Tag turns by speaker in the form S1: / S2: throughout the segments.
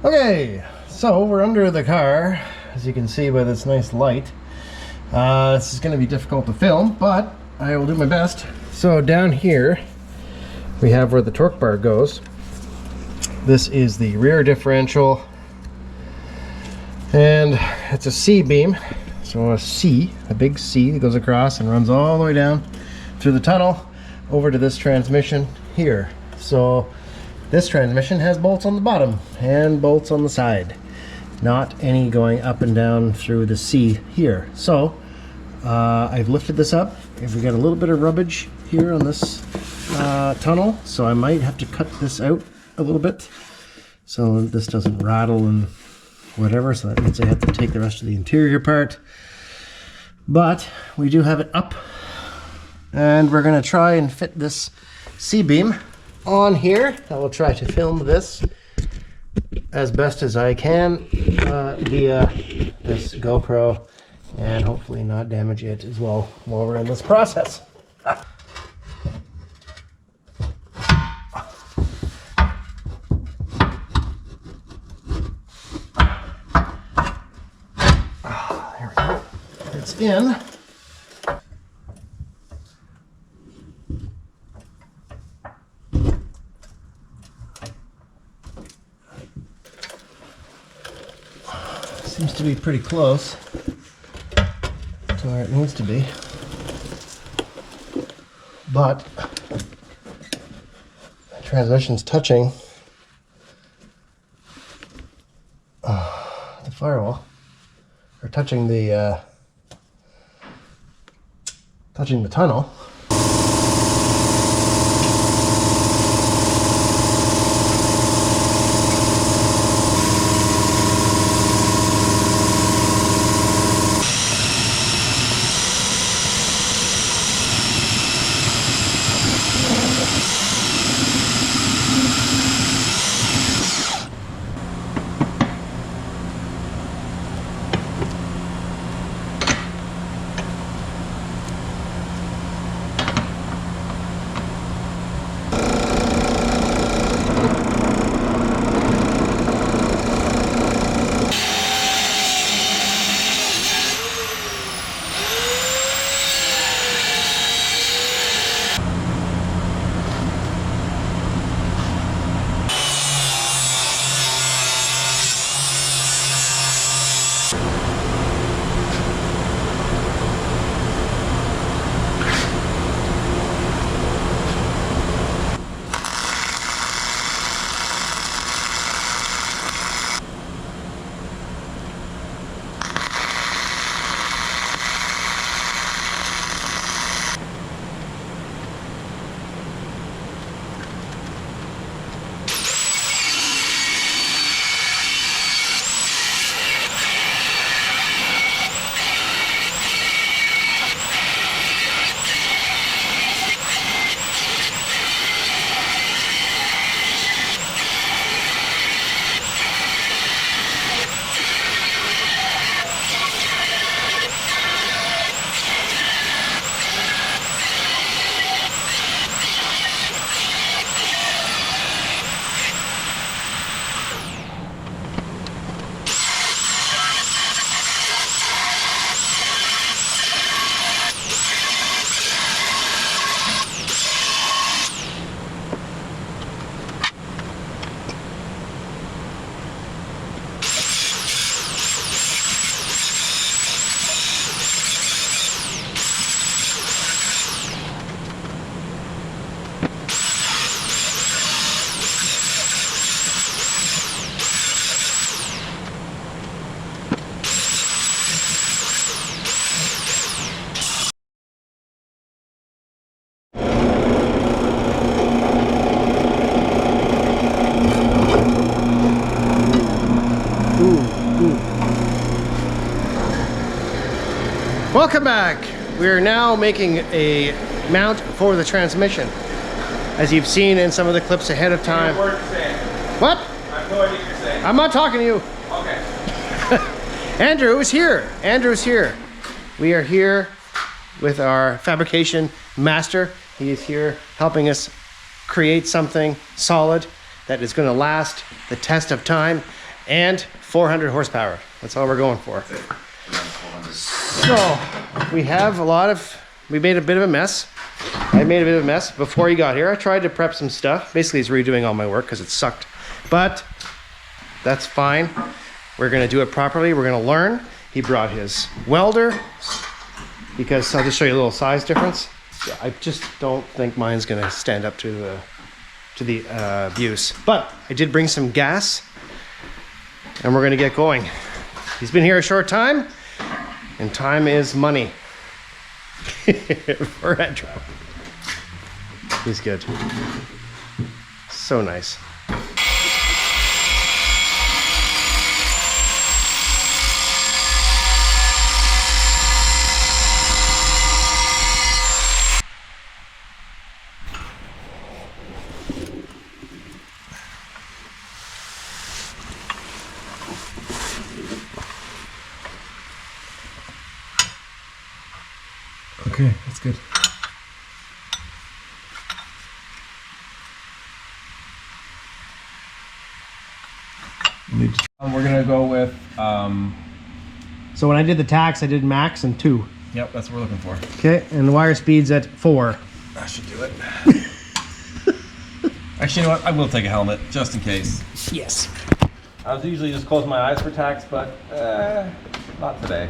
S1: Okay, so we're under the car, as you can see by this nice light. This is going to be difficult to film, but I will do my best. So down here we have where the torque bar goes. This is the rear differential, and it's a C-beam. So a C, a big C that goes across and runs all the way down through the tunnel over to this transmission here. So this transmission has bolts on the bottom and bolts on the side, not any going up and down through the C here. So I've lifted this up. If we got a little bit of rubbish here on this tunnel, so I might have to cut this out a little bit so this doesn't rattle and whatever. So that means I have to take the rest of the interior part, but we do have it up, and we're going to try and fit this C-beam on here. I will try to film this as best as I can via this GoPro, and hopefully not damage it as well while we're in this process. There we go. It's in. Seems to be pretty close to where it needs to be, but the transmission's touching the firewall, or touching the tunnel. Welcome back. We are now making a mount for the transmission. As you've seen in some of the clips ahead of time. What? I have no idea what you're saying. I'm not talking to you. Okay. Andrew is here. Andrew's here. We are here with our fabrication master. He is here helping us create something solid that is going to last the test of time, and 400 horsepower. That's all we're going for. So we have we made a bit of a mess. I made a bit of a mess before he got here. I tried to prep some stuff. Basically, he's redoing all my work because it sucked. But that's fine. We're going to do it properly. We're going to learn. He brought his welder because I'll just show you a little size difference. Yeah, I just don't think mine's going to stand up to the abuse. But I did bring some gas, and we're going to get going. He's been here a short time, and time is money for retro. He's good. So nice.
S2: Okay, that's good. We're gonna go with.
S1: So when I did the tax, I did max and 2.
S2: Yep, that's what we're looking for.
S1: Okay, and the wire speed's at 4.
S2: That should do it. Actually, you know what? I will take a helmet just in case.
S1: Yes.
S2: I was usually just close my eyes for tax, but not today.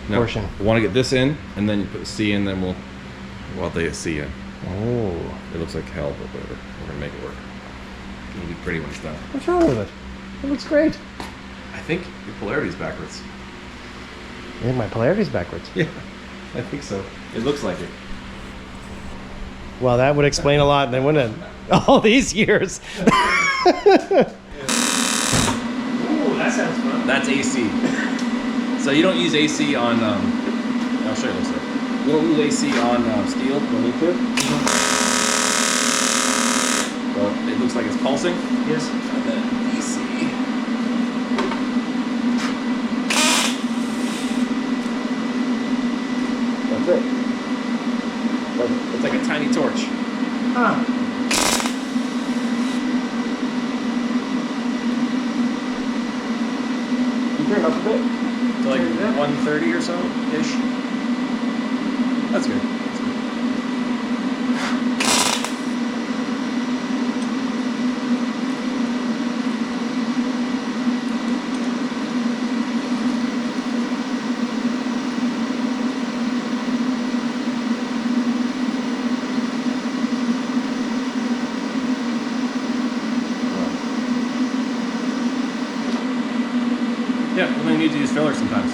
S2: No,
S1: Portion.
S2: we want to get this in, and then you put the C in, then we'll weld the C in.
S1: Oh.
S2: It looks like hell, but whatever. We're gonna make it work. It'll be pretty when it's done.
S1: What's wrong with it? It looks great.
S2: I think the polarity's backwards.
S1: Yeah, my polarity's backwards.
S2: Yeah, I think so. It looks like it.
S1: Well, that would explain a lot, then, wouldn't it? All these years.
S2: Ooh, that sounds fun. That's AC. So you don't use AC on, I'll show you what it looks like. You don't use AC on steel, the liquid. So it looks like it's pulsing.
S1: Yes.
S2: And then AC. That's it. It's like a tiny torch.
S1: Huh.
S2: You turn it up a bit. To like 130 or so ish. That's good. That's good. Yeah, we only need to use filler sometimes.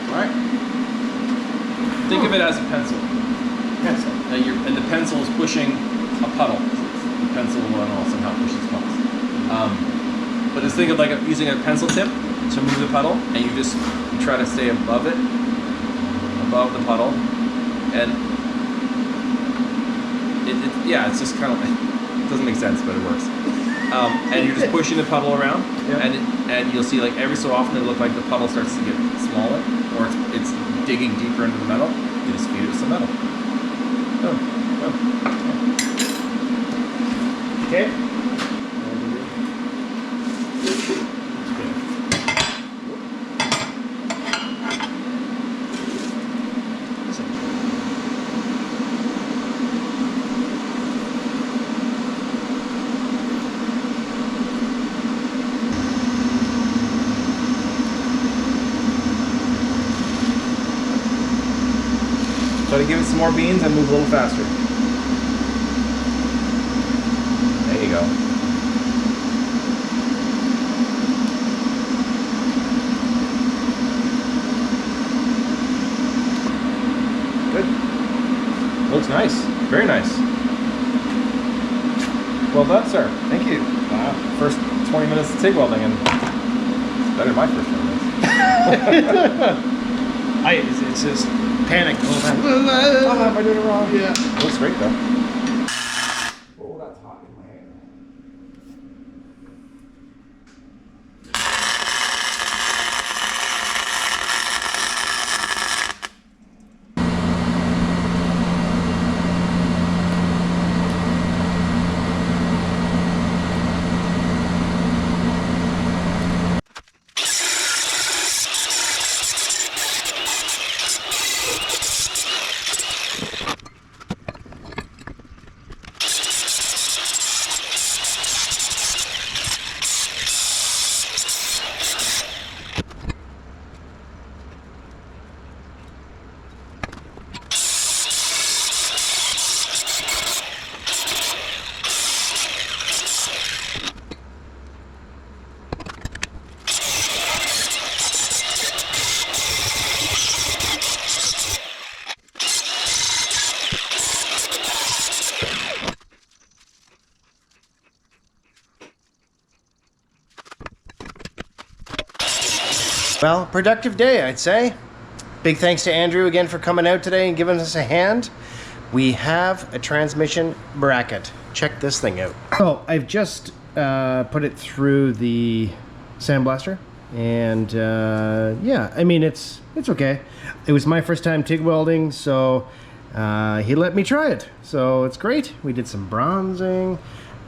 S2: Alright. Think of it as a pencil.
S1: Pencil.
S2: And the pencil is pushing a puddle. The pencil will somehow pushes puddles. But just think of like using a pencil tip to move the puddle, and you try to stay above it, above the puddle, and it's just kind of, it doesn't make sense, but it works. And you're just pushing the puddle around,
S1: Yep.
S2: and you'll see like every so often it looks like the puddle starts to get smaller, or it's digging deeper into the metal. You just feed it with some metal.
S1: Okay.
S2: Try to give it some more beans and move a little faster. There you go. Good. Looks nice. Very nice. Well done, sir. Thank you. First 20 minutes of TIG welding, and Better than my first one was.
S1: It's just panic the whole time.
S2: Oh, am I doing it wrong?
S1: Yeah.
S2: It looks great though.
S3: Oh, that's hot in my hair.
S1: Well, productive day, I'd say. Big thanks to Andrew again for coming out today and giving us a hand. We have a transmission bracket. Check this thing out. Oh, I've just put it through the sandblaster, and yeah, I mean it's okay. It was my first time TIG welding, so he let me try it. So it's great. We did some bronzing,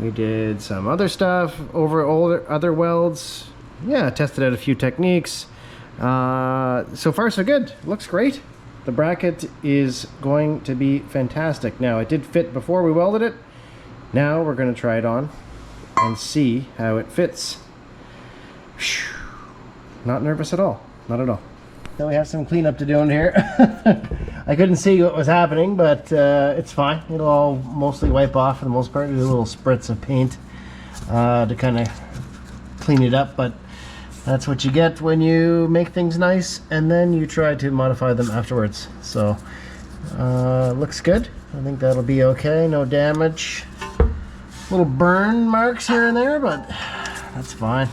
S1: we did some other stuff over other welds. Yeah, tested out a few techniques. So far so good. Looks great. The bracket is going to be fantastic. Now, it did fit before we welded it. Now we're going to try it on and see how it fits. Whew. Not nervous at all. Not at all. So we have some cleanup to do in here. I couldn't see what was happening, but it's fine. It'll all mostly wipe off for the most part. There's little spritz of paint to kind of clean it up, but that's what you get when you make things nice and then you try to modify them afterwards. So looks good. I think that'll be okay. No damage. Little burn marks here and there, but that's fine.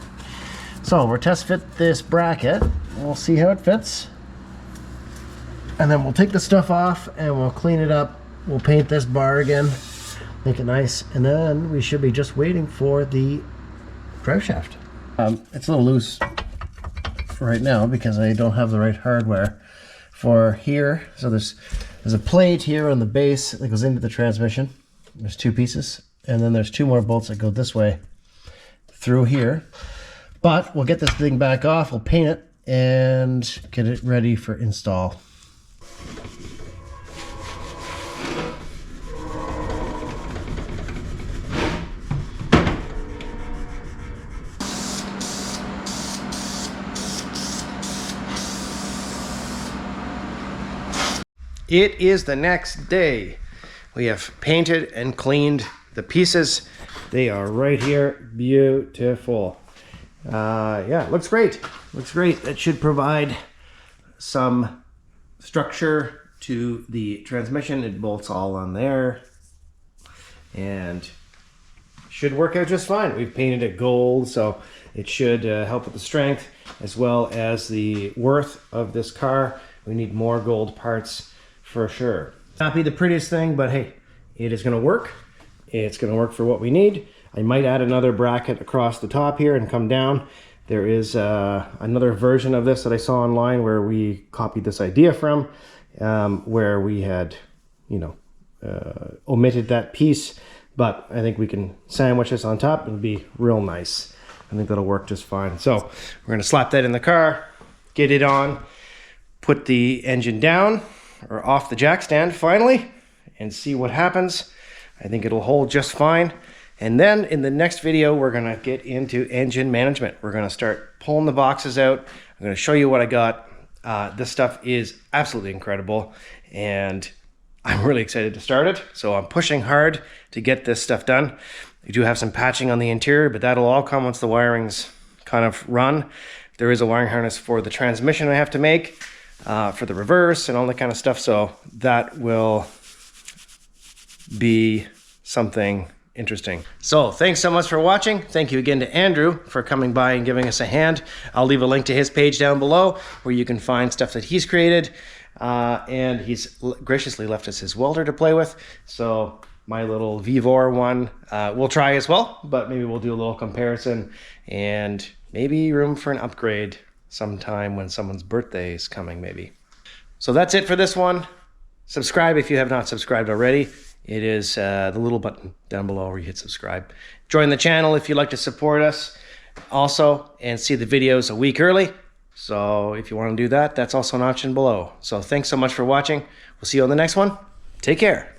S1: So we'll test fit this bracket. We'll see how it fits, and then we'll take the stuff off and we'll clean it up. We'll paint this bar again, make it nice, and then we should be just waiting for the drive shaft. It's a little loose right now because I don't have the right hardware for here. So there's a plate here on the base that goes into the transmission. There's two pieces, and then there's two more bolts that go this way through here. But we'll get this thing back off, we'll paint it, and get it ready for install. It is the next day. We have painted and cleaned the pieces. They are right here. Beautiful. Yeah, it looks great. Looks great. That should provide some structure to the transmission. It bolts all on there and should work out just fine. We've painted it gold, so it should help with the strength as well as the worth of this car. We need more gold parts for sure. Not be the prettiest thing, but hey, it is going to work. It's going to work for what we need. I might add another bracket across the top here and come down. There is another version of this that I saw online where we copied this idea from, where we had, you know, omitted that piece, but I think we can sandwich this on top and it'll be real nice. I think that'll work just fine. So we're going to slap that in the car, get it on, put the engine down or off the jack stand finally, and see what happens. I think it'll hold just fine. And then in the next video, we're gonna get into engine management. We're gonna start pulling the boxes out. I'm gonna show you what I got. This stuff is absolutely incredible, and I'm really excited to start it. So I'm pushing hard to get this stuff done. We do have some patching on the interior, but that'll all come once the wiring's kind of run. There is a wiring harness for the transmission I have to make, for the reverse and all that kind of stuff. So that will be something interesting. So thanks so much for watching. Thank you again to Andrew for coming by and giving us a hand. I'll leave a link to his page down below where you can find stuff that he's created. And he's graciously left us his welder to play with. So my little Vivor one we'll try as well, but maybe we'll do a little comparison and maybe room for an upgrade sometime when someone's birthday is coming maybe. So that's it for this one. Subscribe if you have not subscribed already. It is the little button down below where you hit subscribe. Join the channel if you'd like to support us also and see the videos a week early. So if you want to do that, that's also an option below. So thanks so much for watching. We'll see you on the next one. Take care.